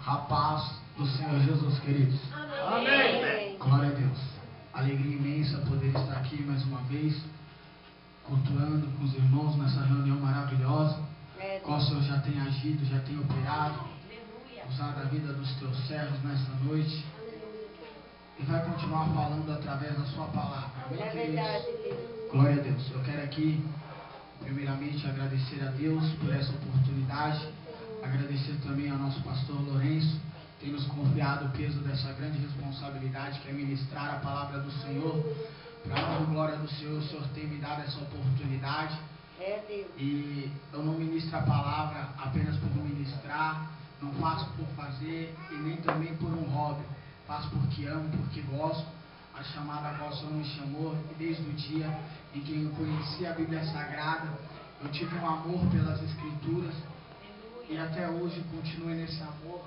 A paz do Senhor Jesus, queridos. Amém. Glória a Deus. Alegria imensa poder estar aqui mais uma vez, cultuando com os irmãos nessa reunião maravilhosa, qual o Senhor já tem agido, já tem operado, usado a vida dos teus servos nessa noite, e vai continuar falando através da sua palavra. Amém, queridos? Glória a Deus. Eu quero aqui, primeiramente, agradecer a Deus por essa oportunidade, agradecer também ao nosso pastor Lourenço, que tem nos confiado o peso dessa grande responsabilidade, que é ministrar a palavra do Senhor. Para a glória do Senhor, o Senhor tem me dado essa oportunidade. E eu não ministro a palavra apenas por ministrar, não faço por fazer e nem também por um hobby. Faço porque amo, porque gosto. A chamada a qual o Senhor me chamou, e desde o dia em que eu conheci a Bíblia Sagrada, eu tive um amor pelas Escrituras e até hoje continuo nesse amor.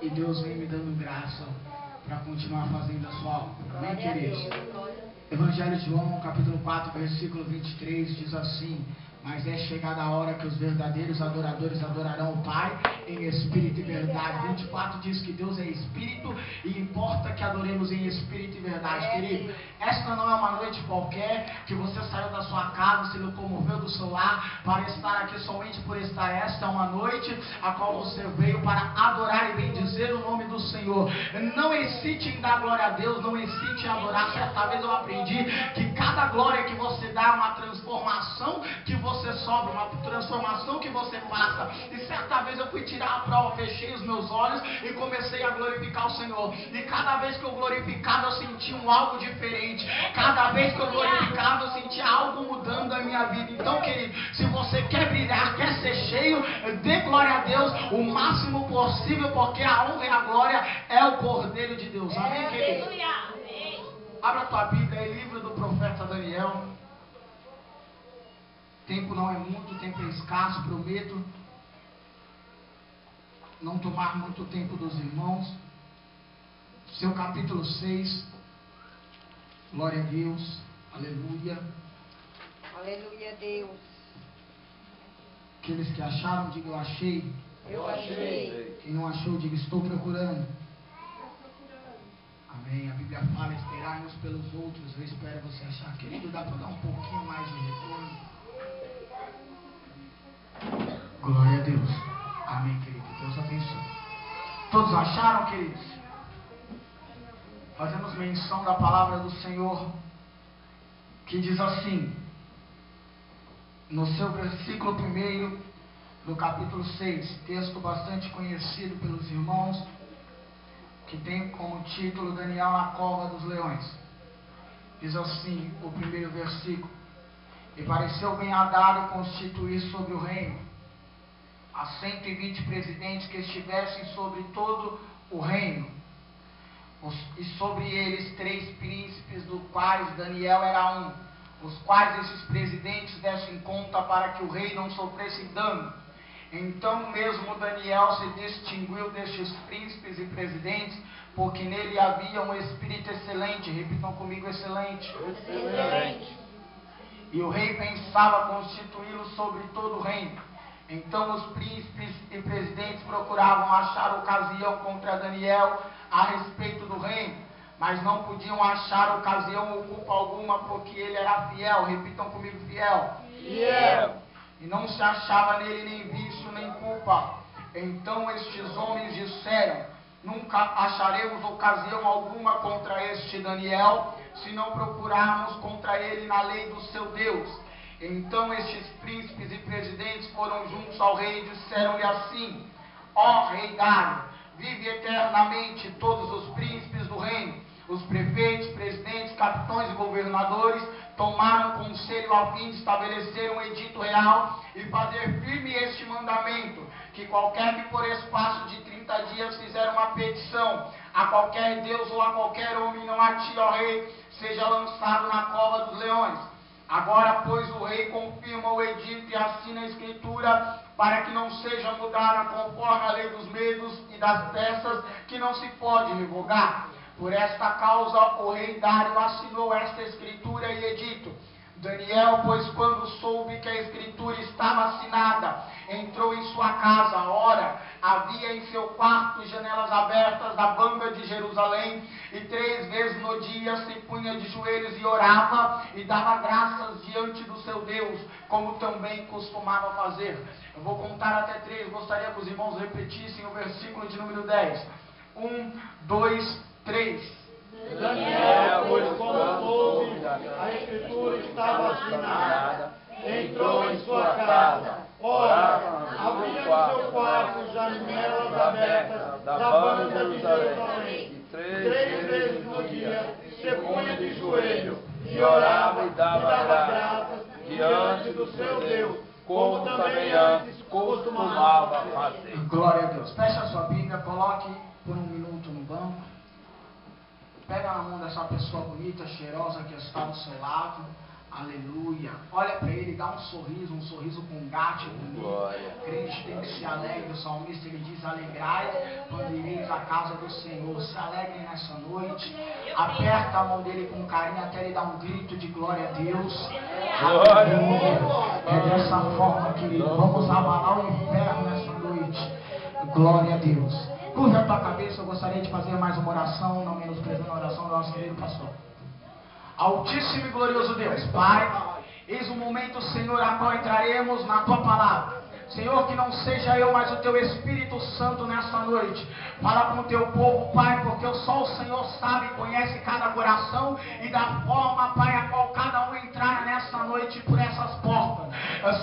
E Deus vem me dando graça para continuar fazendo a sua obra. Amém, queridos? Evangelho de João, capítulo 4, versículo 23, diz assim: mas é chegada a hora que os verdadeiros adoradores adorarão o Pai em espírito e verdade. 24 diz que Deus é espírito e importa que adoremos em espírito e verdade. Querido, esta não é uma noite qualquer que você saiu da sua casa, se locomoveu do seu lar para estar aqui somente por estar. Esta é uma noite a qual você veio para adorar e bendizer o nome do Senhor. Não hesite em dar glória a Deus, não hesite em adorar. Certa vez eu aprendi que cada glória que você dá é uma transformação que você sofre, uma transformação que você passa. E certa vez eu fui tirar a prova, fechei os meus olhos e comecei a glorificar o Senhor. E cada vez que eu glorificava, eu sentia algo diferente. Cada vez que eu glorificava, eu sentia algo mudando na minha vida. Então, querido, se você quer brilhar, quer ser cheio, dê glória a Deus o máximo possível, porque a honra e a glória é o Cordeiro de Deus. Amém, querido? Abra a tua Bíblia aí, livro do profeta Daniel. Tempo não é muito, tempo é escasso, prometo não tomar muito tempo dos irmãos. Seu capítulo 6, glória a Deus, aleluia. Aleluia, Deus. Aqueles que acharam, diga eu achei. Eu achei. Quem não achou, diga estou procurando. Amém. A Bíblia fala, esperar uns pelos outros. Eu espero você achar. Querido, dá para dar um pouquinho mais de retorno. Glória a Deus. Amém, querido. Deus abençoe. Todos acharam, queridos? Fazemos menção da palavra do Senhor, que diz assim, no seu versículo 1, do capítulo 6, texto bastante conhecido pelos irmãos, que tem como título Daniel na cova dos leões. Diz assim o primeiro versículo: e pareceu bem Adaro constituir sobre o reino a 120 presidentes que estivessem sobre todo o reino, e sobre eles 3 príncipes, dos quais Daniel era um, os quais esses presidentes dessem conta para que o rei não sofresse dano. Então mesmo Daniel se distinguiu destes príncipes e presidentes, porque nele havia um espírito excelente. Repitam comigo: excelente. Excelente. E o rei pensava constituí-lo sobre todo o reino. Então os príncipes e presidentes procuravam achar ocasião contra Daniel a respeito do reino, mas não podiam achar ocasião ou culpa alguma, porque ele era fiel. Repitam comigo: fiel. Fiel. E não se achava nele nem vício nem culpa. Então estes homens disseram: nunca acharemos ocasião alguma contra este Daniel, se não procurarmos contra ele na lei do seu Deus. Então estes príncipes e presidentes foram juntos ao rei e disseram-lhe assim: ó rei Dário, vive eternamente. Todos os príncipes do reino, os prefeitos, presidentes, capitães e governadores tomaram conselho a fim de estabelecer um edito real e fazer firme este mandamento, que qualquer que por espaço de 30 dias fizer uma petição a qualquer deus ou a qualquer homem, não a ti, ó rei, seja lançado na cova dos leões. Agora, pois, o rei confirma o edito e assina a escritura, para que não seja mudada conforme a lei dos medos e das peças, que não se pode revogar. Por esta causa o rei Dário assinou esta escritura e edito. Daniel, pois quando soube que a escritura estava assinada, entrou em sua casa. Ora, havia em seu quarto janelas abertas da banda de Jerusalém, e 3 vezes no dia se punha de joelhos e orava, e dava graças diante do seu Deus, como também costumava fazer. Eu vou contar até 3, gostaria que os irmãos repetissem o versículo de número 10. 1, 2, 3. Daniel, pois como soube, a escritura estava assinada, entrou em sua casa. Ora, havia no seu quarto janelas abertas da banda de Jerusalém, e 3 vezes no dia se punha de joelho e orava e dava graças diante do seu Deus, como também antes costumava fazer. Glória a Deus. Feche a sua Bíblia, coloque por 1 minuto no banco. Pega na mão dessa pessoa bonita, cheirosa que está do seu lado. Aleluia. Olha para ele, dá um sorriso com gato bonito. Crente tem que se alegre. O salmista ele diz: alegrai quando ireis à casa do Senhor. Se alegrem nessa noite. Aperta a mão dele com carinho até ele dar um grito de glória a Deus. Aleluia. É dessa forma, querido. Vamos abalar o inferno nessa noite. Glória a Deus. Curva a tua cabeça, eu gostaria de fazer mais uma oração, não menosprezando a oração do nosso querido pastor. Altíssimo e glorioso Deus, Pai, eis o momento, Senhor, a qual entraremos na tua palavra. Senhor, que não seja eu, mas o teu Espírito Santo nessa noite. Fala com o teu povo, Pai, porque só o Senhor sabe e conhece cada coração e da forma, Pai, a qual cada um entrar nessa noite por essas portas.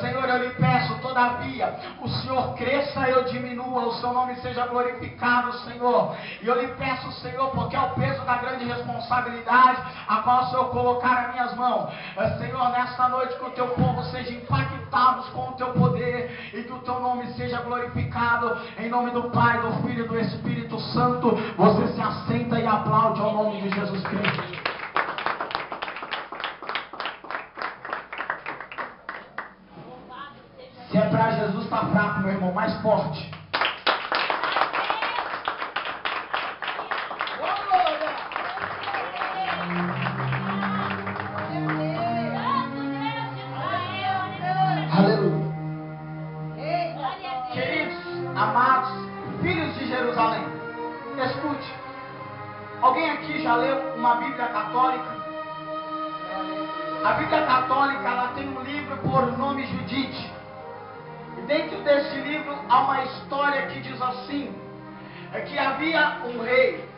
Senhor, eu lhe peço, todavia, o Senhor cresça e eu diminua, o seu nome seja glorificado, Senhor. E eu lhe peço, Senhor, porque é o peso da grande responsabilidade a qual o Senhor colocar nas minhas mãos. Senhor, nessa noite que o teu povo seja impactado com o teu poder e que o teu nome seja glorificado. Em nome do Pai, do Filho e do Espírito Santo. Você se assenta e aplaude ao nome de Jesus Cristo. Se é pra Jesus, tá fraco, meu irmão. Mais forte. Aleluia. Queridos, amados, filhos de Jerusalém, escute. Alguém aqui já leu uma Bíblia católica? A Bíblia católica, ela tem um livro por nome Judite. E dentro desse livro há uma história que diz assim: que havia um rei.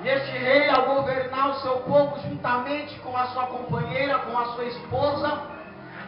E este rei, ao governar o seu povo juntamente com a sua companheira, com a sua esposa,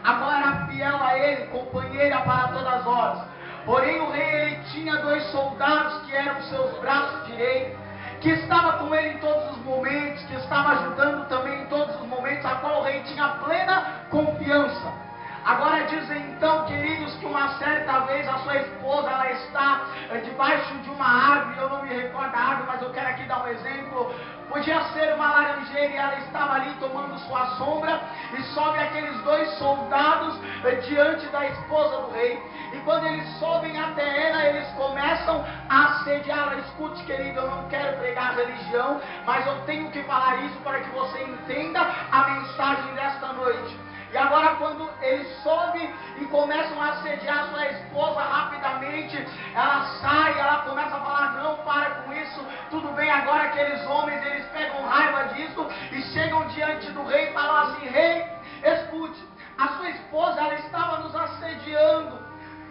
agora era fiel a ele, companheira para todas as horas. Porém o rei ele tinha 2 soldados que eram seus braços direitos, que estava com ele em todos os momentos, que estava ajudando também em todos os momentos, a qual o rei tinha plena confiança. Agora dizem então, queridos, que uma certa vez a sua esposa, ela está debaixo de uma árvore. Eu não me recordo da árvore, mas eu quero aqui dar um exemplo. Podia ser uma laranjeira e ela estava ali tomando sua sombra, e sobe aqueles 2 soldados diante da esposa do rei. E quando eles sobem até ela, eles começam a assediá-la. Escute, querido, eu não quero pregar religião, mas eu tenho que falar isso para que você entenda a mensagem desta noite. E agora quando eles sobem e começam a assediar sua esposa rapidamente, ela sai, ela começa a falar: não, para com isso, tudo bem. Agora aqueles homens, eles pegam raiva disso e chegam diante do rei e falam assim: rei, escute, a sua esposa, ela estava nos assediando.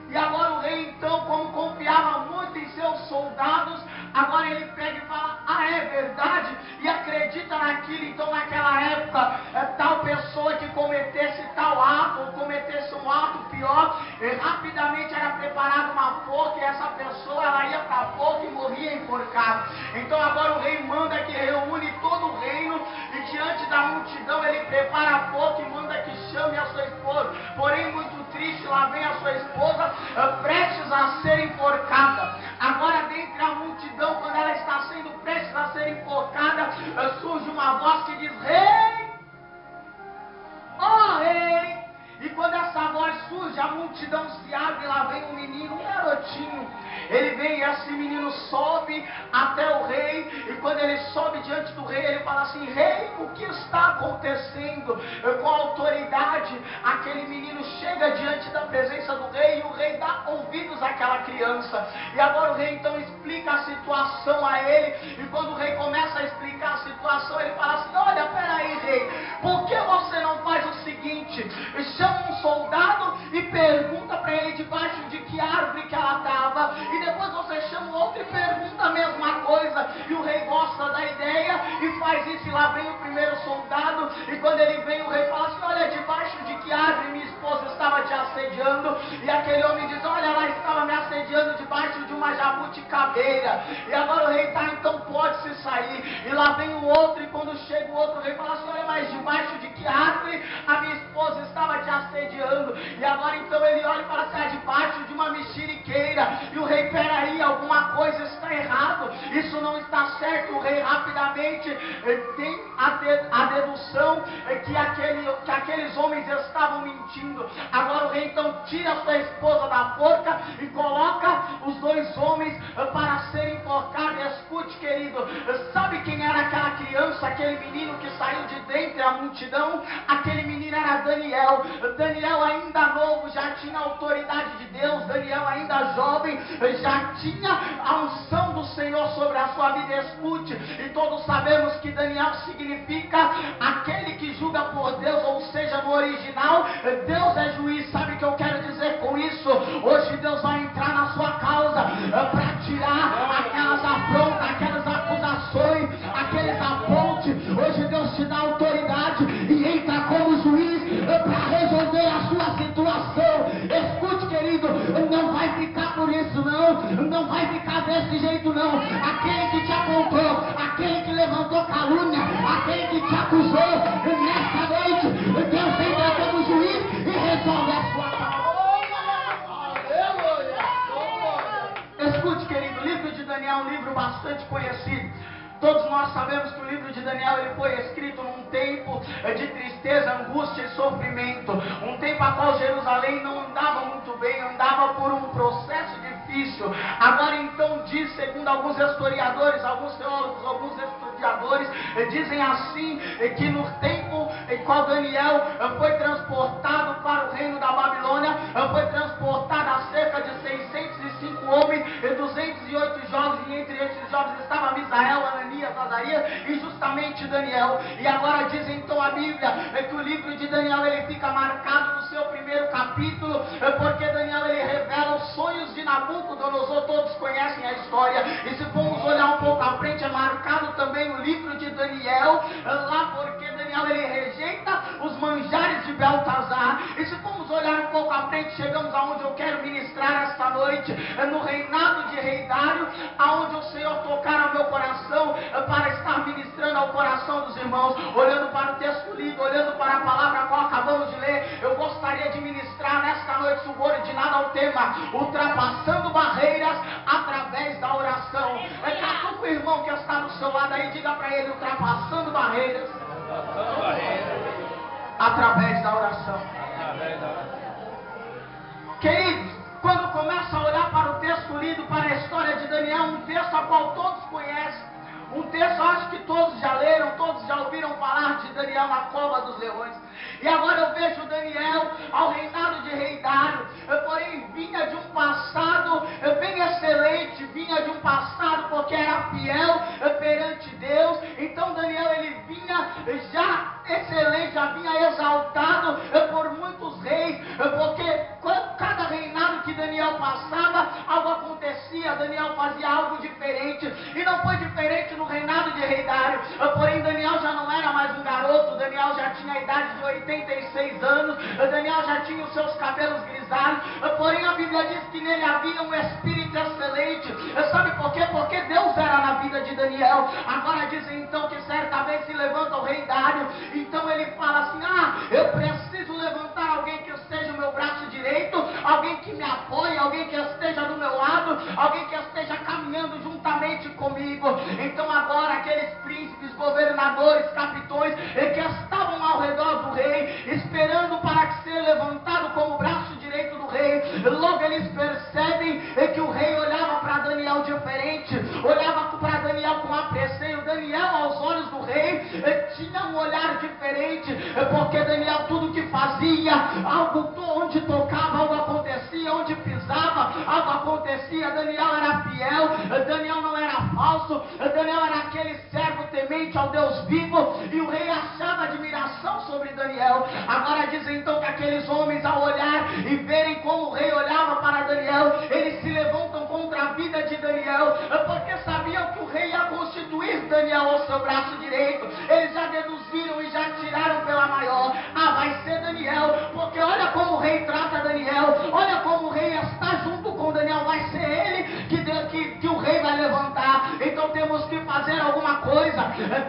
E agora o rei então, como confiava muito em seus soldados, agora ele pega e fala: ah, é verdade? E acredita naquilo. Então naquela época, tal pessoa que cometesse tal ato, ou cometesse um ato pior, rapidamente era preparada uma forca, e essa pessoa ela ia para a forca e morria enforcada. Então agora o rei manda que reúne todo o reino, e diante da multidão ele prepara a forca e manda que chame a sua esposa. Porém, muito triste, lá vem a sua esposa prestes a ser enforcada. Agora dentre a multidão, quando ela está sendo prestes a ser enforcada, surge uma voz que diz: rei, ó rei. E quando essa voz surge, a multidão se abre, e lá vem um menino, um garotinho. Ele vem e esse menino sobe até o rei, e quando ele sobe diante do rei, ele fala assim: rei, o que está acontecendo? Com autoridade, aquele menino chega diante da presença do rei, e o rei dá ouvidos àquela criança. E agora o rei então explica a situação a ele, e quando o rei começa a explicar a situação, ele fala assim: olha, peraí, rei, por que você não faz o seguinte? Chama um soldado e pergunta para ele debaixo de que árvore que ela estava, e depois você chama o outro e pergunta a mesma coisa. E o rei gosta da ideia e faz isso, e lá vem o primeiro soldado, e quando ele vem, o rei fala assim: olha, debaixo de que árvore minha esposa estava te assediando? E aquele homem diz: olha, ela estava me assediando debaixo de uma jabuticabeira. E agora o rei tá, então pode-se sair. E lá vem o outro, e quando chega o outro, o rei fala assim: olha, mas debaixo de que árvore a minha esposa estava te assediando? E agora então ele olha e fala assim: debaixo de uma mexeriqueira. E o rei: peraí, alguma coisa está errado, isso não está certo. O rei rapidamente tem a dedução que aqueles homens estavam mentindo. Agora o rei então tira a sua esposa da forca e coloca os dois homens para serem enforcados. Escute, querido, sabe quem era aquela criança, aquele menino que saiu de dentre a multidão? Aquele menino era Daniel. Daniel, ainda novo, já tinha a autoridade de Deus. Daniel, ainda jovem, já tinha a unção do Senhor sobre a sua vida. Escute, e todos sabemos que Daniel significa aquele que julga por Deus, ou seja, no original, Deus é juiz. Sabe o que eu quero dizer com isso? Hoje Deus vai entrar na sua causa para tirar aquelas afrontas, aquelas acusações, aqueles apontes. Hoje Deus te dá autoridade e entra como juiz para resolver a sua situação. Escute, querido, não vai ficar por isso não vai ficar desse jeito não. Aquele que te apontou, aquele que levantou calúnia, aquele que te acusou, nesta noite Deus entra como juiz e resolve a sua causa. Escute, querido, o livro de Daniel é um livro bastante conhecido. Todos nós sabemos que o livro de Daniel ele foi escrito num tempo de tristeza, angústia e sofrimento. Um tempo a qual Jerusalém não andava muito bem, andava por um processo difícil. Agora então diz, segundo alguns historiadores, alguns teólogos, alguns estudiosos, dizem assim, que no tempo em qual Daniel foi transportado para o reino da Babilônia, foi transportado a cerca de 605 homens e 208 jovens, e entre esses jovens estava Misael, Ananias, Azarias e justamente Daniel. E agora diz então a Bíblia que o livro de Daniel ele fica marcado no seu primeiro capítulo, porque Daniel ele revela os sonhos de Nabucodonosor. Todos conhecem a história, e se formos olhar um pouco à frente, é marcado também o livro de Daniel, lá porque Daniel ele rejeita os manjares de Beltazar. E se formos olhar um pouco à frente, chegamos aonde eu quero ministrar esta noite, no reinado de Rei Dário, aonde o Senhor tocar ao meu coração para estar ministrando ao coração dos irmãos. Olhando para o texto lido, olhando para a palavra a qual acabamos de ler, eu gostaria de ministrar nesta noite subordinado ao tema ultrapassando barreiras através da oração. Catuca o irmão que está do seu lado aí, diga para ele: ultrapassando barreiras através da oração. Queridos, quando começa a olhar para o texto lido, para a história de Daniel, um texto a qual todos conhecem, um texto, acho que todos já leram, todos já ouviram falar de Daniel na cova dos leões. E agora eu vejo Daniel ao reinado de Rei Dário, porém vinha de um passado bem excelente, vinha de um passado porque era fiel perante Deus. Então Daniel ele vinha já excelente, já vinha exaltado por muitos reis, porque cada reinado que Daniel passava, algo acontecia, Daniel fazia algo diferente, e não foi diferente no reinado de Rei Dário. Porém Daniel já não era mais um garoto, Daniel já tinha a idade de 86 anos, Daniel já tinha os seus cabelos grisalhos, porém a Bíblia diz que nele havia um espírito excelente. Sabe por quê? Porque Deus era na vida de Daniel. Agora dizem então que certa vez se levanta o Rei Dário, então ele fala assim: eu preciso levantar alguém que esteja no meu braço direito, alguém que me apoie, alguém que esteja do meu lado, alguém que esteja caminhando juntamente comigo. Então agora aqueles príncipes, governadores, capitões que estavam ao redor do rei, esperando para que seja levantado como braço direito do rei, logo eles percebem que o rei olhava para Daniel diferente, olhava para Daniel com apreço, porque Daniel tudo que fazia, algo onde tocava, algo acontecia, onde pisava, algo acontecia. Daniel era fiel, Daniel não era falso, Daniel era aquele servo temente ao Deus vivo, e o rei achava admiração sobre Daniel. Agora diz então que aqueles homens, ao olhar e verem como o rei olhava para Daniel, eles se levantam contra a vida de Daniel, porque sabiam que o rei ia constituir Daniel ao seu braço direito. Eles já deduziram e já tiraram pela maior: ah, vai ser Daniel, porque olha como o rei trata Daniel, olha como o rei está junto com Daniel, vai ser ele que o rei vai levantar. Então temos que fazer alguma coisa,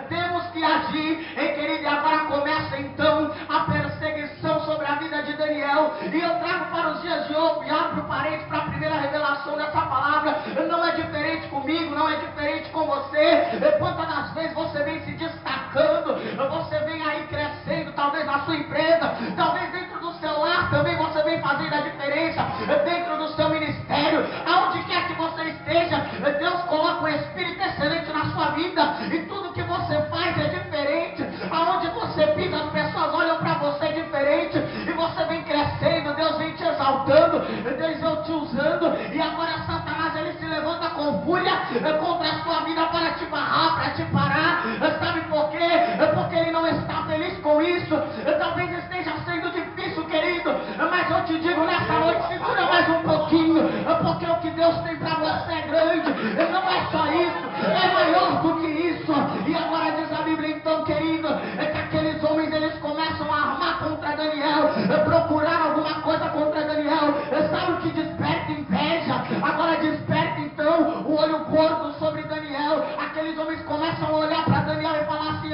temos que agir, hein, querido? E agora começa então a perseguição sobre a vida de Daniel, e eu trago para os dias de hoje, e abro parênteses para a primeira revelação dessa palavra. Não é diferente comigo, não é diferente com você. Quantas das vezes você vem se destacando, você vem aí crescendo, talvez na sua empresa, talvez dentro do seu lar também você vem fazendo a diferença, dentro do seu ministério, aonde quer que você esteja, Deus coloca um espírito excelente na sua vida, e tudo que você faz é diferente. Aonde você pisa, as pessoas olham para você diferente, e você vem crescendo, Deus vem te exaltando, Deus vem te usando. E agora Satanás, ele se levanta com fúria contra a sua vida para te barrar, para te parar. Sabe por quê? Porque ele não está feliz com isso. Talvez esteja sendo difícil, querido, mas eu te digo nessa noite, segura mais um pouquinho, porque o que Deus tem para você é grande. Não é só isso, é maior do que isso. E agora diz a Bíblia então, querido, que aqueles homens, eles começam a armar contra Daniel, procurar alguma coisa contra Daniel. Sabe o que desperta inveja? Agora desperta então o olho gordo sobre Daniel. Aqueles homens começam a olhar para Daniel e falar assim: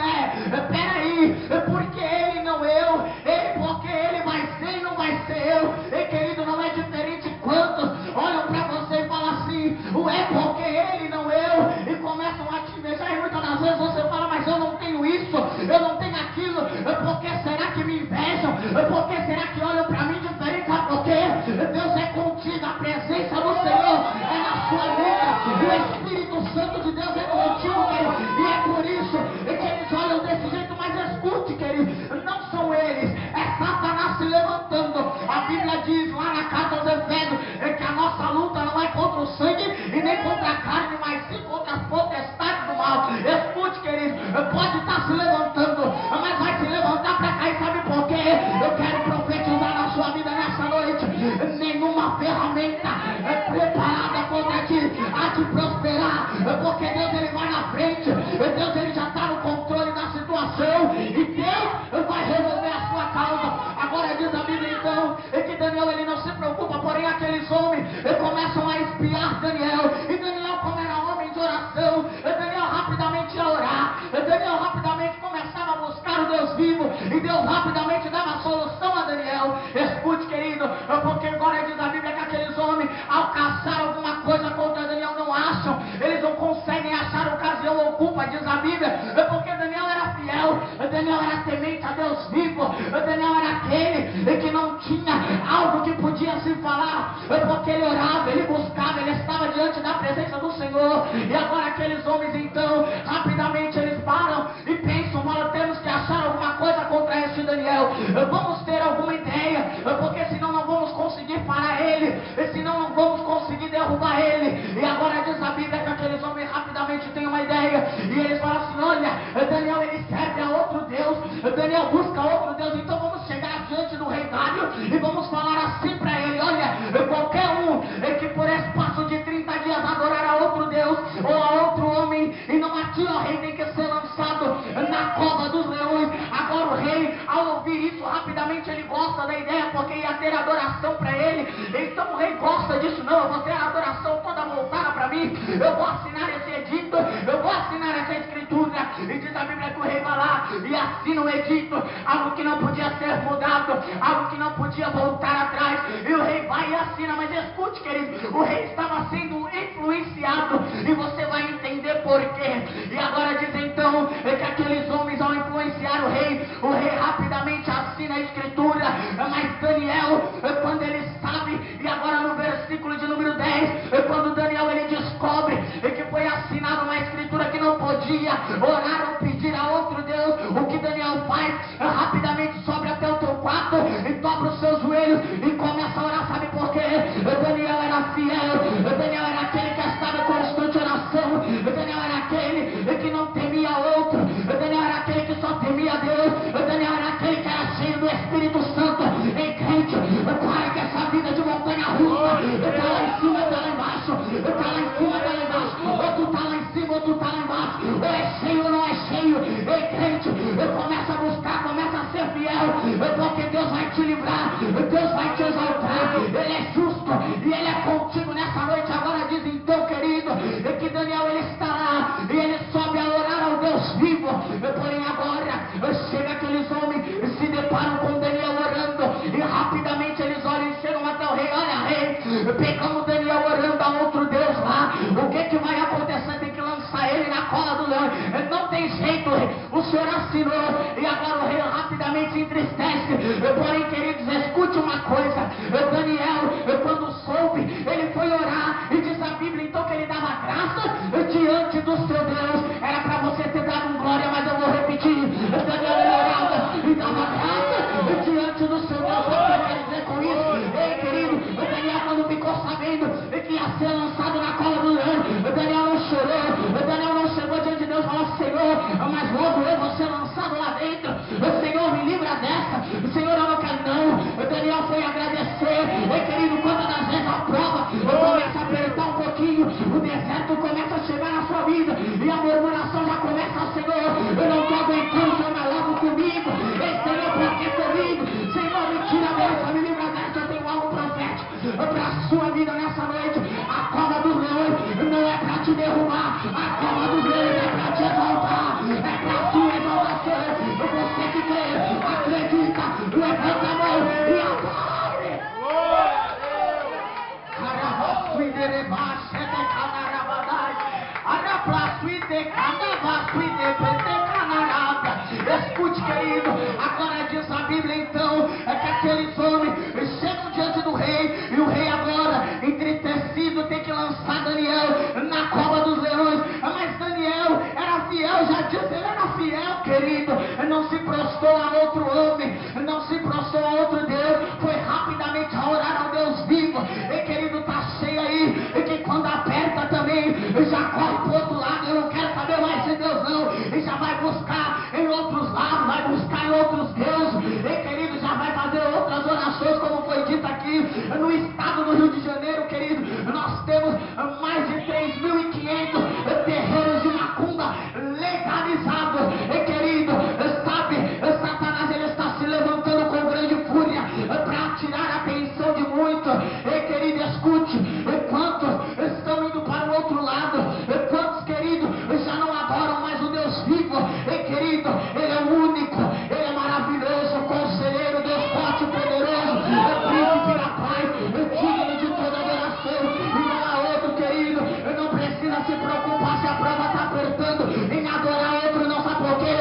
peraí, porque ele não eu, porque ele vai ser e não vai ser eu. E querido, não é diferente. Quantos olham para você e falam assim: porque ele não eu, e começam a te invejar. E muitas das vezes você fala: mas eu não tenho isso, eu não tenho aquilo, porque será que me invejam? Porque será que olham para mim diferente? Sabe por quê? Deus é contigo, a presença do Senhor é na sua vida, o Espírito Santo de Deus é contigo, querido. E é por isso que eles olham desse jeito. Mas escute, querido, não são eles, é Satanás se levantando. A Bíblia diz lá na carta aos Efésios que a nossa luta não é contra o sangue e nem contra a carne, mas sim contra as potestades do mal. Escute, querido, pode estar se levantando, mas vai se levantar para cá. E sabe por quê? Eu quero profetizar na sua vida nessa noite: nenhuma ferramenta preparada contra ti há de prosperar, porque Deus, ele vai na frente, Deus, ele já está no controle da situação, e Deus vai resolver a sua causa. Agora diz a Bíblia então que Daniel, ele não se preocupa, porém aqueles homens começam a espiar Daniel, e Daniel, como era homem de oração, Daniel rapidamente ia orar, Daniel rapidamente começava a buscar o Deus vivo, e Deus rapidamente dava solução a Daniel. Escute, querido, porque agora diz a Bíblia que aqueles homens, ao caçar alguma coisa contra Daniel, não acham, eles não conseguem achar ocasião ou culpa, diz a Bíblia, porque Daniel era fiel, Daniel era temente a Deus vivo, Daniel era aquele que não tinha algo que podia se falar, porque ele orava, ele buscava, ele estava diante da presença do Senhor. E agora aqueles homens então, rapidamente eles param e pensam: nós temos que achar alguma coisa contra esse Daniel, vamos ter alguma ideia, porque senão não vamos conseguir parar ele, senão não vamos conseguir derrubar ele. E agora diz a Bíblia que aqueles homens rapidamente têm uma ideia, e eles falam assim: olha, Daniel, ele serve a outro Deus, Daniel busca outro Deus, então vamos chegar diante do rei Dário e vamos falar assim para ele: olha, qualquer um que por espaço de 30 dias adorar a outro Deus ou a outro homem, e não atira ao rei, tem que ser lançado na cova dos leões. Agora o rei, ao ouvir isso, rapidamente ele gosta da ideia, porque ia ter adoração para ele. Então o rei gosta disso: não, eu vou ter a adoração toda voltada para mim, eu vou assinar esse edito, eu vou assinar essa escritura. E diz a Bíblia que o rei vai lá e assina um edito, algo que não podia ser mudado, algo que não podia voltar atrás, e o rei vai e assina. Mas escute, querido, o rei estava sendo influenciado, e você vai entender por quê. E agora diz então que aqueles homens, ao influenciar o rei rapidamente assina a escritura. Mas Daniel, quando ele sabe, e agora no versículo de número 10, quando Daniel ele descobre que foi assinado uma escritura que não podia orar ou pedir a outro Deus, o que Daniel faz? Rapidamente Espírito Santo. Ei, crente, para que essa vida de montanha russa está lá em cima, está lá embaixo, está lá em cima, está lá embaixo, ou tu está lá em cima, ou tu está lá embaixo, ou é cheio ou não é cheio. Ei, crente, começa a buscar, começa a ser fiel, porque Deus vai te livrar, Deus vai te exaltar. Ele é justo e Ele é contigo nessa noite. Agora diz então, querido, que Daniel ele está lá e ele sobe a orar ao Deus vivo. Porém agora chega aqueles homens, se deparam com Daniel orando e rapidamente eles olham e chegam até o rei. Olha, rei, pegamos Daniel orando a outro Deus lá. O que vai acontecer? Tem que lançar ele na cola do leão. Não tem jeito, rei. O Senhor assinou e agora o rei rapidamente se entristece. Porém, queridos, escute uma coisa. Daniel, quando soube, ele foi orar e diz a Bíblia então que ele dava graça diante do seu Deus. Era para você ter dado um glória, mas eu vou repetir. Daniel orava e dava graça diante do seu Deus. Sabe o que eu quero dizer com isso? Ei, querido, Daniel quando ficou sabendo que ia ser lançado na cola do leão, Daniel não chorou, Daniel não chegou diante de Deus e falou: Senhor, mas logo eu vou ser lançado lá dentro. Senhor, me livra dessa. Senhor, eu não quero não. Daniel foi agradecer. Ei, querido, quantas das vezes a prova começa a apertar um pouquinho, o deserto começa a chegar na sua vida e a murmuração já começa: Senhor, eu não estou aguentando, Senhor, mas logo comigo. Ei, Senhor, por que comigo? Senhor, me tira dessa, me livra dessa. Eu tenho algo profético para a sua vida nessa noite. A cova dos leões não é para te derrubar, a cova dos leões é para te exaltar, é para a sua exaltação. Você que crê, acredita, levanta a mão e adore. Escute, querido, agora diz a Bíblia então que aqueles homens chegam diante do rei e o rei agora, entristecido, tem que lançar Daniel na cova dos leões. Mas Daniel era fiel, já disse, ele era fiel, querido, não se prostrou a outro homem, não se prostrou a outro Deus, foi rapidamente a orar ao Deus vivo. E querido, tá cheio aí, e que quando aperta também, já corre pro outro lado. Eu não quero saber mais de Deus não, e já vai buscar em outros lados, vai buscar em outros deuses, e querido, já vai fazer outras orações, como foi dito aqui no estado do Rio de Janeiro, querido. Nós temos mais de 3.500 terreiros de macumba legalizados, e querido, sabe, Satanás ele está se levantando com grande fúria para tirar a atenção de muitos. E querido, escute, quantos estão indo para o outro lado, quantos, querido, já não adoram mais o Deus vivo. E querido, ele é o único, ele é maravilhoso, conselheiro, Deus forte e poderoso, príncipe da paz, digno de toda adoração, e não há outro, querido. Não precisa se preocupar se a prova está apertando em adorar outro, não. Sabe por quê?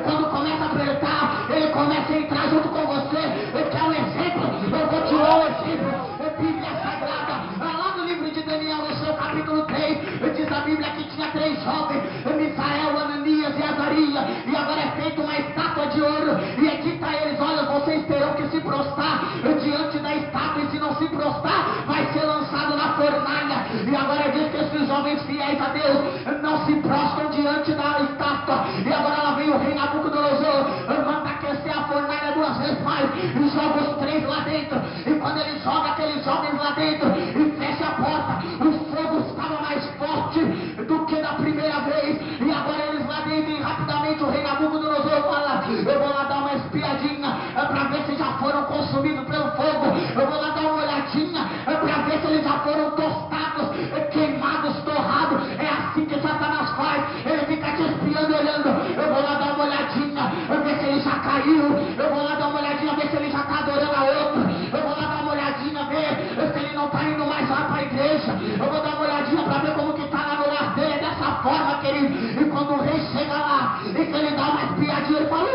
Quando começa a apertar, ele começa a entrar junto com você. Quer um exemplo? Eu vou te dar um exemplo. Bíblia Sagrada, lá no livro de Daniel, no seu capítulo 3, diz a Bíblia que tinha 3 jovens, Misael, Ananias e Azarias, e agora é feita uma estátua de ouro, e é dito a eles: olha, vocês terão que se prostrar diante da estátua, e se não se prostrar, vai ser lançado na fornalha. E agora diz que esses jovens fiéis a Deus não se prostram diante da estátua, e agora lá vem o rei Nabucodonosor, manda aquecer a fornalha 2 vezes mais, e joga os 3 lá dentro, e quando ele joga aqueles jovens lá dentro e fecha a porta, o fogo estava mais forte do que da primeira vez, e agora eles lá dentro, e rapidamente o rei Nabucodonosor fala: eu vou lá dar uma espiadinha para ver se já foram consumidos pelo fogo, eu vou lá dar uma olhadinha para ver se eles já foram tostados, queimados, torrados. É assim que Satanás faz, ele fica te espiando, olhando. Eu vou lá dar uma olhadinha, ver se ele já caiu, eu vou lá dar uma olhadinha, ver se ele já está adorando a outro, eu vou lá dar uma olhadinha, ver se ele não está indo mais lá para a igreja, eu vou dar uma olhadinha para ver como que está lá no lar dele. É dessa forma, querido. E quando o rei chega lá e que ele dá uma espiadinha, ele fala: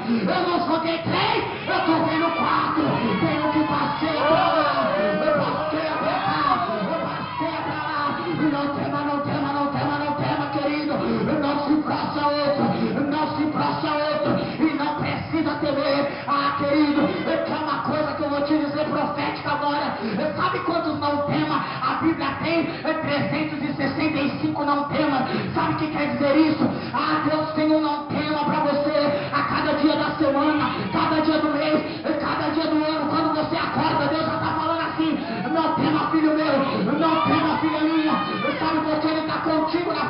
eu não joguei 3, eu estou vendo 4, tenho que passear para lá, eu passeio para cá, eu passeio para lá. Não tema, não tema, não tema, não tema, querido. Não se prostra outro, não se prostra outro, e não precisa temer. Ah, querido, que é uma coisa que eu vou te dizer profética agora. Sabe quantos não tema? A Bíblia tem 365 não tema. Sabe o que quer dizer isso? Ah, Deus tem um não tema para você a cada dia da semana, cada dia do mês.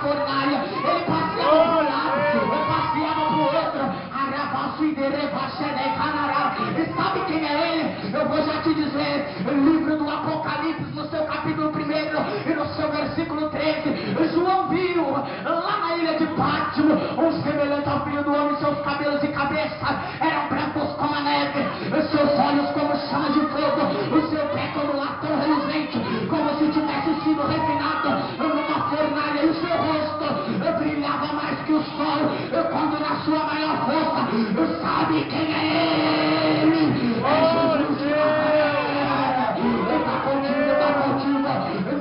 fornalha, ele passeava para um lado, ele passeava para o outro. E sabe quem é ele? Eu vou já te dizer, livro do Apocalipse, no seu capítulo 1 e no seu versículo 13, João viu lá na ilha de Pátimo um semelhante ao Filho do Homem, seus cabelos e cabeça eram brancos como a neve, seus olhos como chamas de fogo, o seu pé como latão reluzente, como se tivesse sido refinado numa fornalha, e o seu rosto brilhava mais que o sol, quando na sua maior força. Sabe quem é ele? É Jesus de Nazaré. Ele está contigo,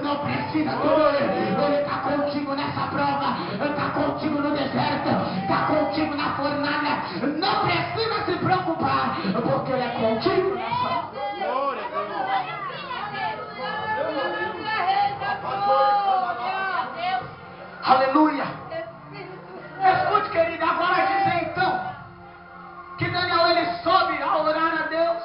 não precisa correr. Ele está contigo nessa prova, está contigo no deserto, está contigo na fornalha. Não precisa se preocupar, porque ele é contigo nessa. Aleluia. Escute, querido, agora dizer então que Daniel ele soube a orar a Deus.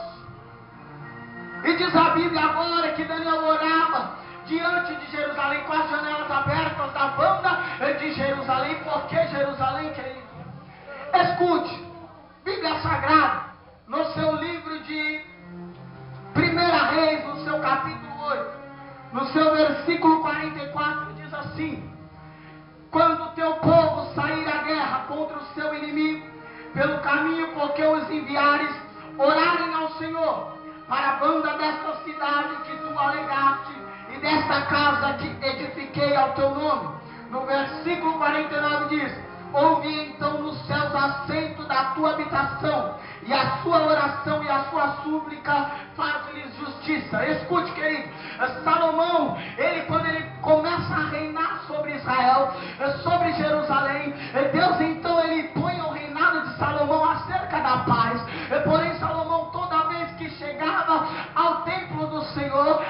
E diz a Bíblia agora que Daniel orava diante de Jerusalém, com as janelas abertas da banda de Jerusalém. Por que Jerusalém, querido? Escute, Bíblia Sagrada, no seu livro de 1 Reis, no seu capítulo 8, no seu versículo 44, diz assim: quando o teu povo sair à guerra contra o seu inimigo, pelo caminho porque os enviares, orarem ao Senhor para a banda desta cidade que tu alegaste e desta casa que edifiquei ao teu nome. No versículo 49 diz: ouve então nos céus assento da tua habitação, e a sua oração e a sua súplica faz-lhes justiça. Escute, querido, Salomão, quando ele começa a reinar sobre Israel, sobre Jerusalém, Deus então ele põe o reinado de Salomão acerca da paz. Porém Salomão, toda vez que chegava ao templo do Senhor,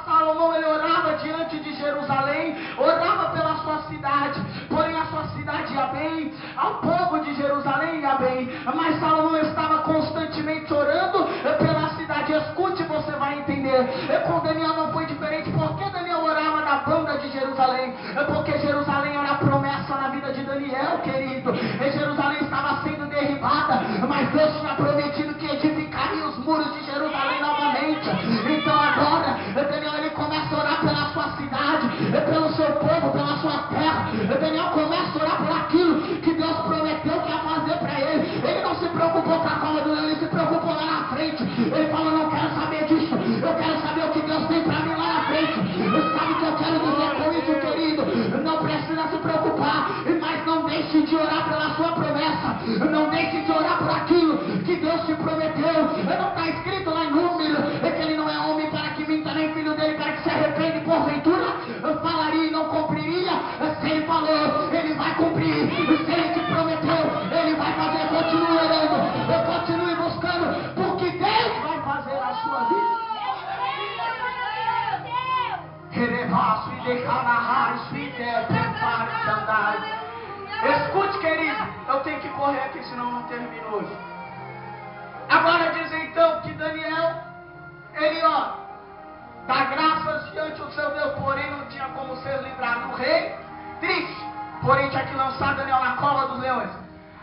Salomão ele orava diante de Jerusalém, orava pela sua cidade. Porém a sua cidade ia bem, ao povo de Jerusalém ia bem, mas Salomão estava constantemente orando pela cidade. Escute, você vai entender. Com Daniel não foi diferente. Por que Daniel orava da banda de Jerusalém? Porque Jerusalém era a promessa na vida de Daniel, querido. E Jerusalém estava sendo derribada, mas Deus tinha prometido que edificaria os muros de Jerusalém novamente. Então agora Daniel ele começa a orar pela sua cidade, pelo seu povo, pela sua terra. Daniel começa a orar por aquilo que Deus prometeu que ia fazer para ele. Ele não se preocupou com a cova do leão, ele se preocupou lá na frente. Ele falou: não quero saber disso, eu quero saber o que Deus tem para mim lá na frente. Sabe o que eu quero dizer com isso, querido? Não precisa se preocupar, mas não deixe de orar pela sua promessa. Não deixe de orar por aquilo que Deus te prometeu. Não está escrito lá em Número que ele não é homem para que minta, nem filho dele para que se arrepende porventura. Falaria e não cumpriria. Se ele falou, ele vai cumprir. Se ele te prometeu, ele vai fazer. Continue orando, continue buscando, porque Deus vai fazer a sua vida. Escute, querido, eu tenho que correr aqui, senão não termino hoje. Agora diz então que Daniel, ele dá graças diante do seu Deus, porém não tinha como ser livrado. O rei, triste, porém tinha que lançar Daniel na cova dos leões.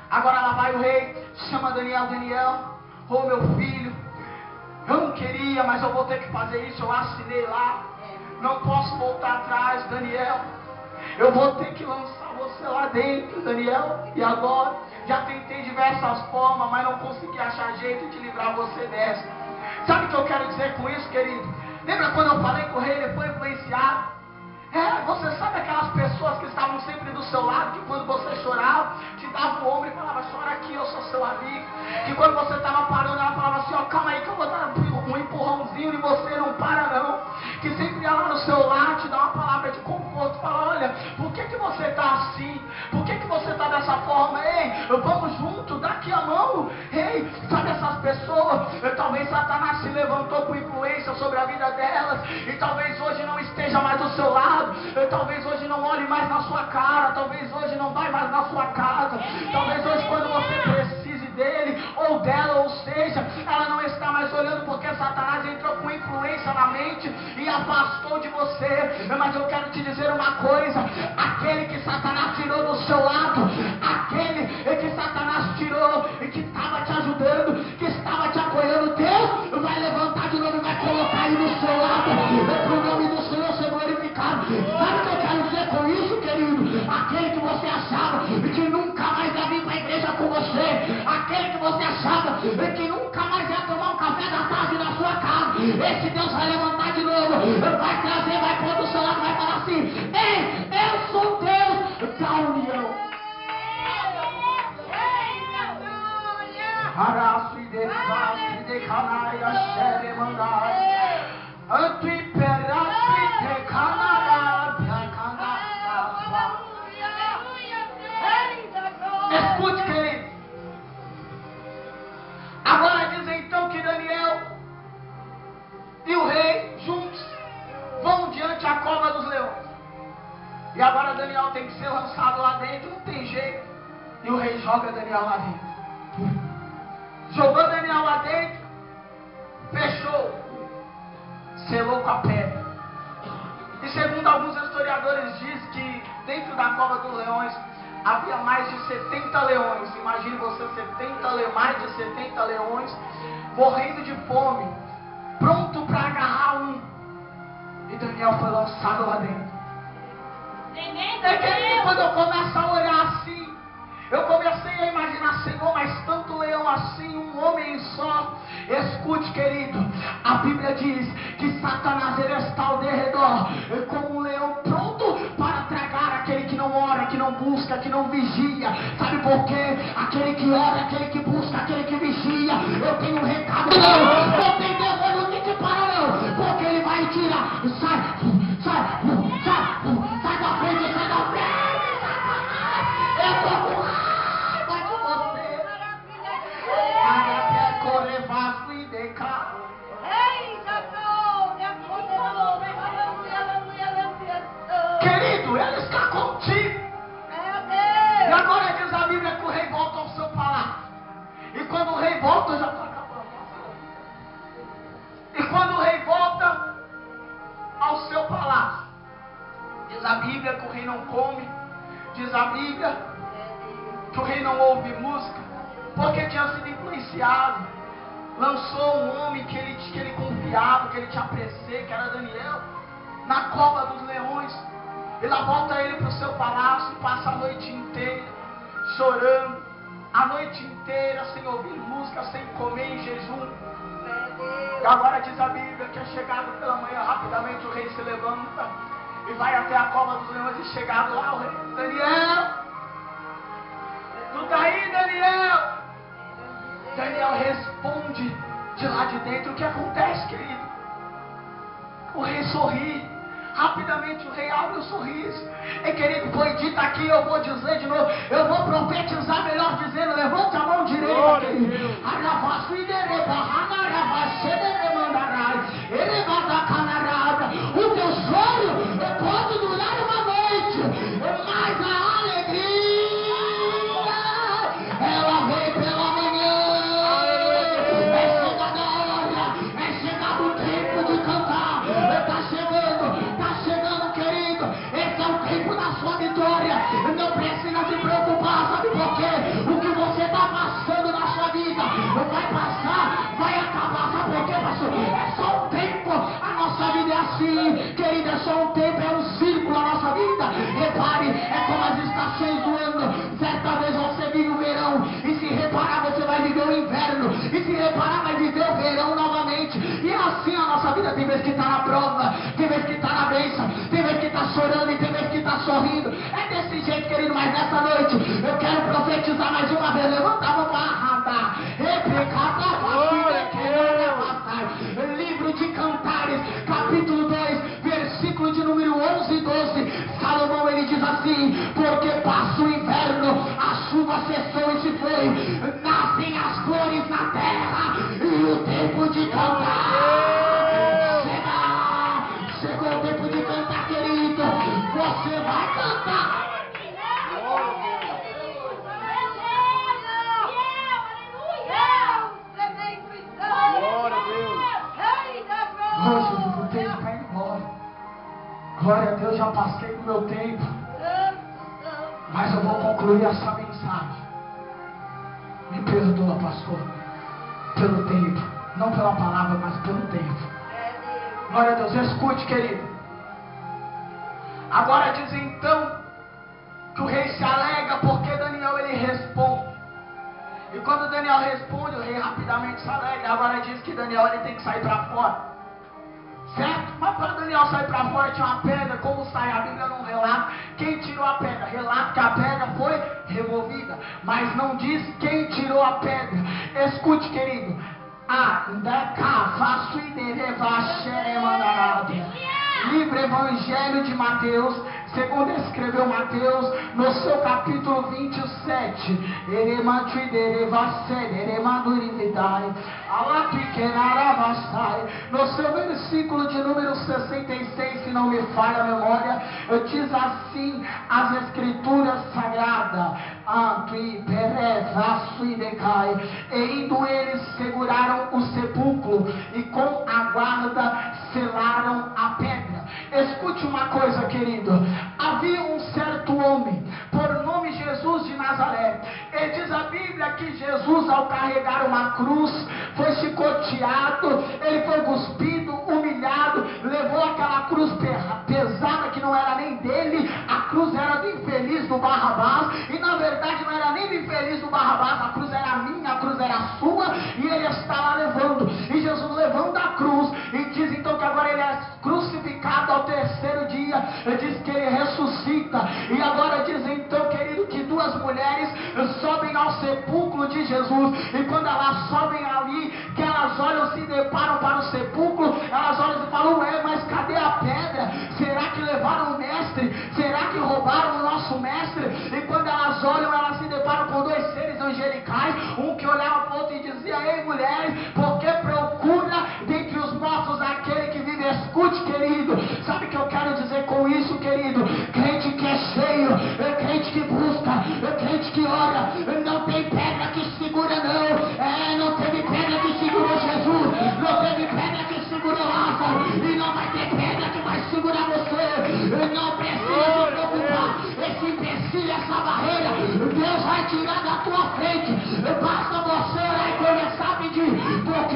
Agora lá vai o rei, chama Daniel: meu filho, eu não queria, mas eu vou ter que fazer isso, eu assinei lá, não posso voltar atrás, Daniel, eu vou ter que lançar você lá dentro, Daniel. E agora, já tentei diversas formas, mas não consegui achar jeito de livrar você dessa. Sabe o que eu quero dizer com isso, querido? Lembra quando eu falei que o rei ele foi influenciado? Você sabe aquelas pessoas que estavam sempre do seu lado, que quando você chorava, te dava o ombro e falava: chora aqui, eu sou seu amigo. Que quando você estava parando, ela falava assim: calma aí que eu vou dar um empurrãozinho e você não para não. Que sempre ia lá no seu lado, te dá uma palavra de conforto, fala: olha, por que você está assim? Por que você está dessa forma? Ei, vamos junto, dá aqui a mão. Ei, sabe essas pessoas? Talvez Satanás se levantou com influência sobre a vida delas, e talvez hoje não esteja mais do seu lado. Talvez hoje não olhe mais na sua cara, talvez hoje não vai mais na sua casa, talvez hoje quando você precise dele ou dela, ou seja, ela não está mais olhando, porque Satanás entrou com influência na mente e afastou de você. Mas eu quero te dizer uma coisa: aquele que Satanás tirou do seu lado, aquele que Satanás tirou e que estava te ajudando, que estava te apoiando, Deus vai levantar de novo e vai colocar aí do seu lado, para o nome do Senhor ser glorificado. Sabe o que eu quero dizer com isso, querido? Aquele que você achava que nunca mais ia vir para a igreja com você, aquele que você achava que nunca mais ia tomar um café da tarde na sua casa, esse Deus vai levantar de novo, vai trazer, vai pôr do seu lado, vai falar assim: ei, eu sou Deus da união. Araço e decanaia, xere mandai, anto e peraço e decanará, escute, querido. Agora diz então que Daniel e o rei juntos vão diante da cova dos leões. E agora Daniel tem que ser lançado lá dentro, não tem jeito. E o rei joga Daniel lá dentro. Jogou Daniel lá dentro, fechou, selou com a pedra. E segundo alguns historiadores diz que dentro da cova dos leões havia mais de 70 leões. Imagine você, mais de 70 leões morrendo de fome, pronto para agarrar um. E Daniel foi lançado lá dentro. E quando eu começo a olhar assim, eu comecei a imaginar: Senhor, mas tanto leão assim, um homem só. Escute, querido, a Bíblia diz que Satanás ele está ao derredor como um leão pronto para tragar aquele que não ora, que não busca, que não vigia. Sabe por quê? Aquele que ora, aquele que busca, aquele que vigia. Eu tenho um recado, não tem demônio que te para não, porque ele vai tirar. Sai da frente, sai da frente, Satanás. Eu tô com raiva de você. Até correr vasco e decar. Querido, ele está contigo. E agora diz a Bíblia que o rei volta ao seu palácio. E quando o rei volta, já está acabando. E quando o rei volta ao seu palácio, diz a Bíblia que o rei não come. Diz a Bíblia que o rei não ouve música, porque tinha sido influenciado. Lançou um homem que ele confiava, que ele tinha apreço, que era Daniel, na cova dos leões. E lá volta ele para o seu palácio, passa a noite inteira chorando, a noite inteira sem ouvir música, sem comer, em jejum. E agora diz a Bíblia que é chegado pela manhã, rapidamente o rei se levanta e vai até a cova dos leões. E chegado lá o rei: Daniel, tu tá aí, Daniel? Daniel responde de lá de dentro. O que acontece, querido? O rei sorri. Rapidamente o rei abre o sorriso. E querido, foi dito aqui, eu vou dizer de novo, eu vou profetizar, melhor dizendo, levanta a mão direita, querido. O teu sonho pode durar uma noite, mas a alegria ela vem pela manhã. É chegada a hora, é chegado o tempo de cantar. Está chegando, querido. Esse é o tempo da sua vitória. Não precisa se preocupar, sabe por quê? O que você está passando na sua vida vai passar, vai acabar. Sabe por quê, pastor? É só um tempo. A nossa vida é assim, querido, é só um tempo, é um círculo a nossa vida. Repare, é como as estações do ano. Certa vez você vive o verão, e se reparar você vai viver o inverno, e se reparar vai viver o verão novamente. E assim a nossa vida tem vezes que está na prova, tem vezes que está na bênção, tem vezes que está chorando e tem vezes que está sorrindo. É desse jeito, querido, mas nessa noite eu quero profetizar mais uma vez. Levanta a mão para arrasar. Livro de Cantares, capítulo 2, versículo de número 11 e 12. Salomão ele diz assim: porque passa o inverno, a chuva cessou e se foi, nascem as flores na terra e o tempo de cantar chegou o tempo de cantar, querido. Você vai cantar. Glória a Deus. Glória a Deus, já passei do meu tempo. Mas eu vou concluir essa mensagem. Me perdoa, pastor, pelo tempo. Não pela palavra, mas pelo tempo. Glória a Deus. Escute, querido. Agora diz então que o rei se alega porque Daniel ele responde. E quando Daniel responde, o rei rapidamente se alegra. Agora diz que Daniel ele tem que sair para fora. Certo? Mas quando Daniel sai para fora tinha uma pedra. Como sai? A Bíblia não relata quem tirou a pedra. Relata que a pedra foi removida, mas não diz quem tirou a pedra. Escute, querido. Livro Evangelho de Mateus, segundo escreveu Mateus, no seu capítulo 27, no seu versículo de número 66, se não me falha a memória, diz assim as escrituras sagradas: e indo eles seguraram o sepulcro e com a guarda selaram a pedra. Escute uma coisa, querido. Havia um certo homem por nome Jesus de Nazaré. E diz a Bíblia que Jesus, ao carregar uma cruz, foi chicoteado, ele foi cuspido, humilhado, levou aquela cruz pesada que não era nem dele. A cruz era do infeliz do Barrabás, e na verdade não era nem do infeliz do Barrabás, a cruz era minha, a cruz era sua, e ele estava levando. E Jesus levando a cruz, e diz então que agora ele é crucificado ao terceiro dia, diz que ele ressuscita. E agora diz então, querido, que duas mulheres sobem ao sepulcro de Jesus, e quando elas sobem ali, que elas olham, se deparam para o sepulcro, elas olham e falam: ué, mas cadê a pedra? Será que levaram o mestre? Será que roubaram o nosso mestre? E quando elas olham, elas se deparam com dois seres angelicais, um que olhava para o outro e dizia: ei, mulheres, por que procura dentre os mortos aquele que vive? Escute, querido, sabe o que eu quero dizer com isso, querido? Crente que é cheio, crente que busca, crente que ora, não tem pedra que segura, não. Não teve pedra que segurou Jesus, não teve pedra que segurou Lázaro, e não vai ter pedra que vai segurar você. Não precisa se preocupar, esse empecilho, essa barreira, Deus vai tirar da tua frente. Basta você orar e começar a pedir, porque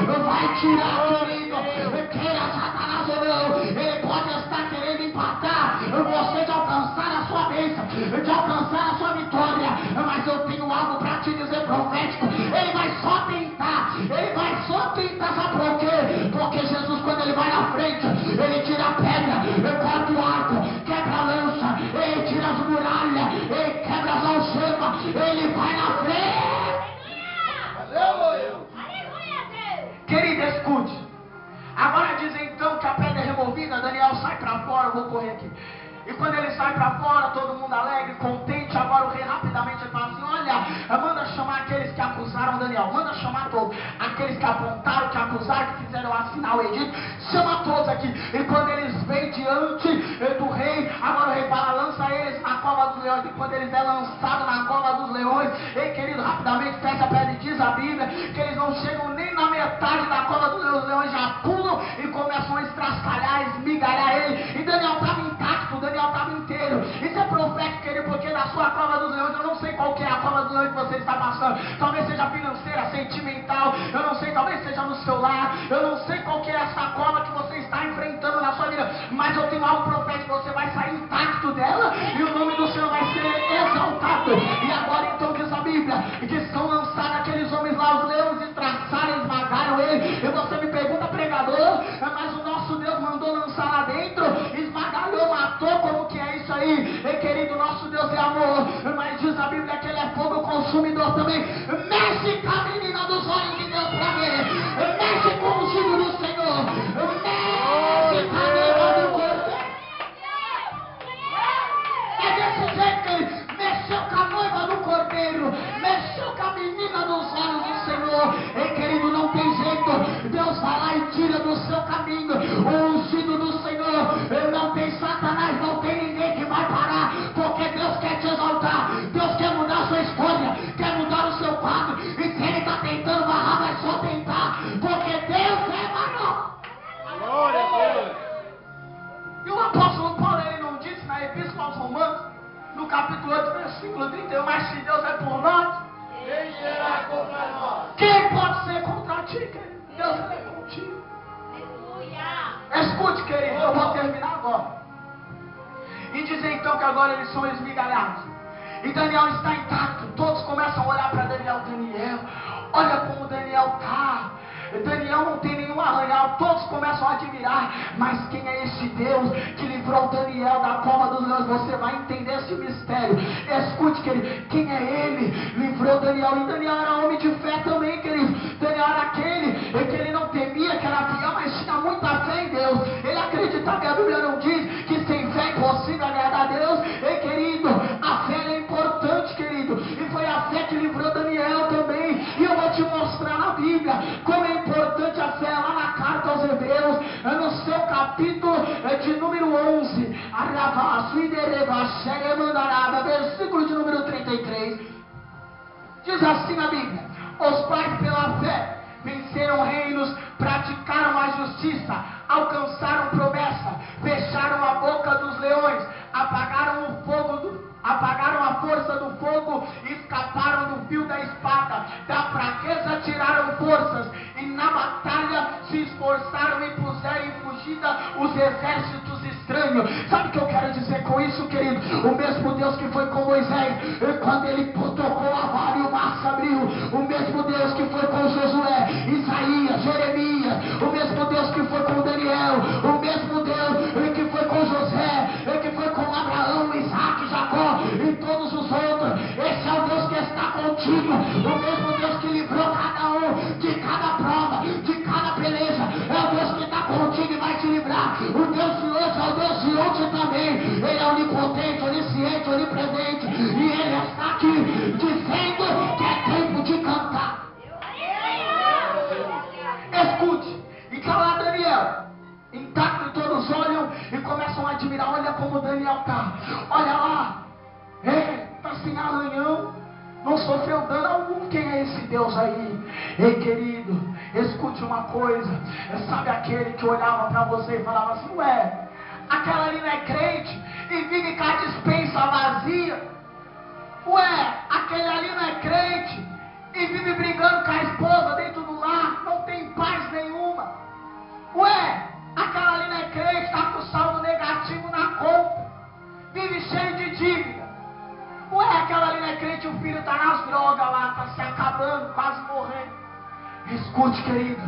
Deus vai tirar, querido. Queira Satanás ou não, ele pode estar querendo empatar você de alcançar a sua bênção, de alcançar a sua vitória, mas eu tenho algo para te dizer profético. Ele vai só tentar, sabe por quê? Porque Jesus, quando ele vai na frente, ele tira a pedra, corta o arco, quebra a lança, ele tira as muralhas, ele quebra as algemas, ele vai na frente. Querido, escute. Agora diz então que a pedra é removida, Daniel sai para fora. Eu vou correr aqui. E quando ele sai para fora, todo mundo alegre, contente. Agora o rei rapidamente fala assim: olha, manda chamar aqueles que acusaram Daniel, manda chamar todos, aqueles que apontaram, que acusaram, que fizeram assinar o edito, chama todos aqui. E quando eles vêm diante do rei, agora o rei fala: lança eles na cova dos leões. E quando eles é lançado na cova dos leões, ei, querido, rapidamente fecha a pedra. E diz a Bíblia que eles não chegam nem na metade da cova dos leões, os leões já pulam e começam a estraçalhar, esmigalhar ele. E Daniel estava intacto, Daniel estava inteiro. Isso é profético, querido, porque na sua cova dos leões, eu não sei qual que é a cova dos leões que você está passando. Talvez seja financeira, sentimental, eu não sei, talvez seja no seu lar, eu não sei qual que é essa cova que você está enfrentando na sua vida, mas eu tenho algo profético: você vai sair intacto dela e o nome do Senhor vai ser exaltado. E agora então diz a Bíblia que são lançados aqueles homens lá, os leões estraçaram, esmagaram ele. E você me pergunta, pregador, mas o nosso Deus mandou lançar lá dentro, esmagalhou, matou, como que é isso aí? E querido, nosso Deus é amor, mas diz a Bíblia que ele é fogo consumidor também. Mexe com a menina dos olhos de Deus pra ver, mexe com o ungido do Senhor, mexe com a noiva do corpo. É desse jeito que ele mexeu com a noiva do cordeiro, mexeu com a menina dos olhos do Senhor. E querido, não tem jeito, Deus vai lá e tira do seu caminho o ungido do Senhor. Não tem Satanás, não tem ninguém que vai parar, porque Deus quer te exaltar, Deus quer mudar a sua história, quer mudar o seu quadro. E se ele está tentando barrar, vai só tentar, porque Deus é maior. Glória a Deus. ser contra ti, querido. Deus ele é contigo. Aleluia. Escute, querido, eu vou terminar agora. E dizer então que agora eles são esmigalhados. E Daniel está intacto. Todos começam a olhar para Daniel. Daniel, olha como Daniel está. Daniel não tem nenhum arranhal. Todos começam a admirar. Mas quem é esse Deus que livrou Daniel da cova dos leões? Você vai entender esse mistério. Escute, querido, quem é ele? Livrou Daniel. E Daniel era homem de fé também, querido. Daniel era aquele que ele não temia, que era fiel, mas tinha muita fé em Deus. Ele acreditava, que a Bíblia não diz que sem fé é impossível agradar a Deus. E querido, a fé é importante, querido. E foi a fé que livrou Daniel também. E eu vou te mostrar na Bíblia como é importante a fé, lá na carta aos Hebreus, no seu capítulo de número 11, versículo de número 33. Diz assim a Bíblia: os pais pela fé venceram reinos, praticaram a justiça, alcançaram promessa, fecharam a boca dos leões, apagaram a força do fogo, escaparam do fio da espada, da fraqueza tiraram forças, e na batalha se esforçaram e puseram em fugida os exércitos estranhos. Sabe o que eu quero dizer com isso, querido? O mesmo Deus que foi com Moisés, quando ele tocou a vara e o mar se abriu, o mesmo Deus que foi com Josué, Isaías, Jeremias, o mesmo Deus que foi com Daniel, o mesmo Deus que foi com José, que foi com Abraão, Isaac, Jacó e todos os outros. Esse é o Deus que está contigo, o mesmo Deus que livrou cada um de cada prova, de cada peleja. É o Deus que está contigo e vai te livrar. O Deus de hoje é o Deus de ontem também. Ele é onipotente, onisciente, onipresente, e Ele está aqui dizendo que é tempo de cantar. Escute, e está lá Daniel intacto, e todos olham e começam a admirar. Olha como Daniel está, olha lá, está sem arranhão, não sofreu dano algum. Quem é esse Deus aí? Ei, querido, escute uma coisa. Sabe aquele que olhava para você e falava assim: ué, aquela ali não é crente e vive com a despensa vazia? Ué, aquele ali não é crente e vive brigando com a esposa dentro do lar, não tem paz nenhuma? Ué, aquela ali não é crente, está com saldo negativo na conta, vive cheio de dívida. Ué, aquela ali não é crente, o filho está nas drogas lá, está se acabando, quase morrendo. Escute, querido,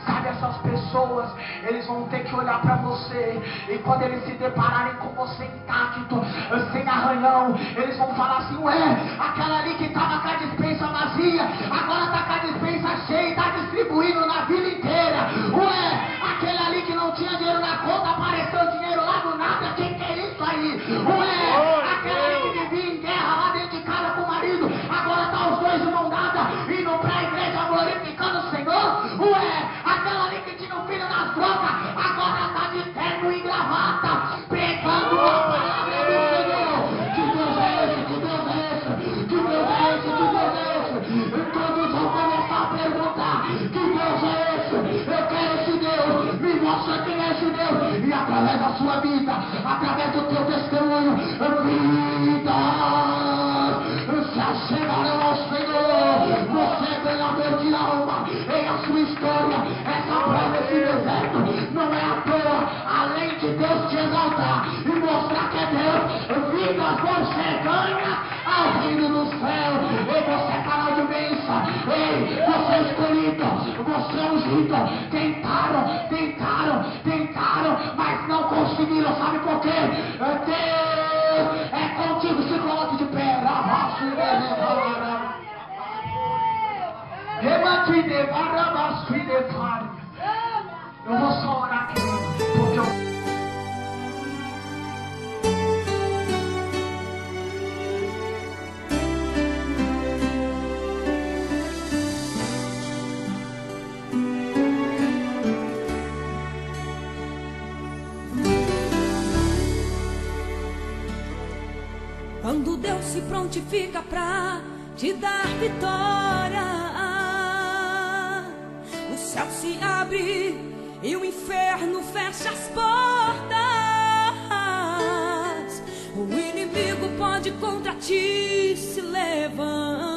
sabe, essas pessoas, eles vão ter que olhar para você, e quando eles se depararem com você intacto, sem arranhão, eles vão falar assim: ué, aquela ali que estava com a despensa vazia, agora está com a despensa cheia, está distribuindo na vila inteira. Ué, aquele ali que não tinha dinheiro na conta, apareceu dinheiro lá do nada. Quem que é isso aí? Ué, aquela ali que vivia em guerra lá dentro de casa com o marido, agora está os dois de mão dada, indo para a igreja glorificando o Senhor. Ué, aquela ali que tinha um filho nas drogas, agora está de terno e gravata, pregando a palavra do Senhor. Que Deus é esse? Que Deus é esse? Que Deus é esse? Que Deus é esse? E todos vão começar a perguntar: que Deus é esse? Eu quero esse Deus, me mostra quem é esse Deus. E através da sua vida, através do teu testemunho, vidas se achegarão ao Senhor. Você é ganhador de alma em a sua história. Essa prova, esse deserto, não é à toa. Além de Deus te exaltar e mostrar que é Deus, vidas você ganha ao reino do céu. Ei, você é canal de bênção. Ei, você é escolhido, você é ungido. Tentaram, mas não conseguiram. Sabe por quê? Deus é contigo. Se coloque de pé. Eu vou só orar aqui, porque eu... Quando Deus se prontifica pra te dar vitória, o céu se abre e o inferno fecha as portas. O inimigo pode contra ti se levantar,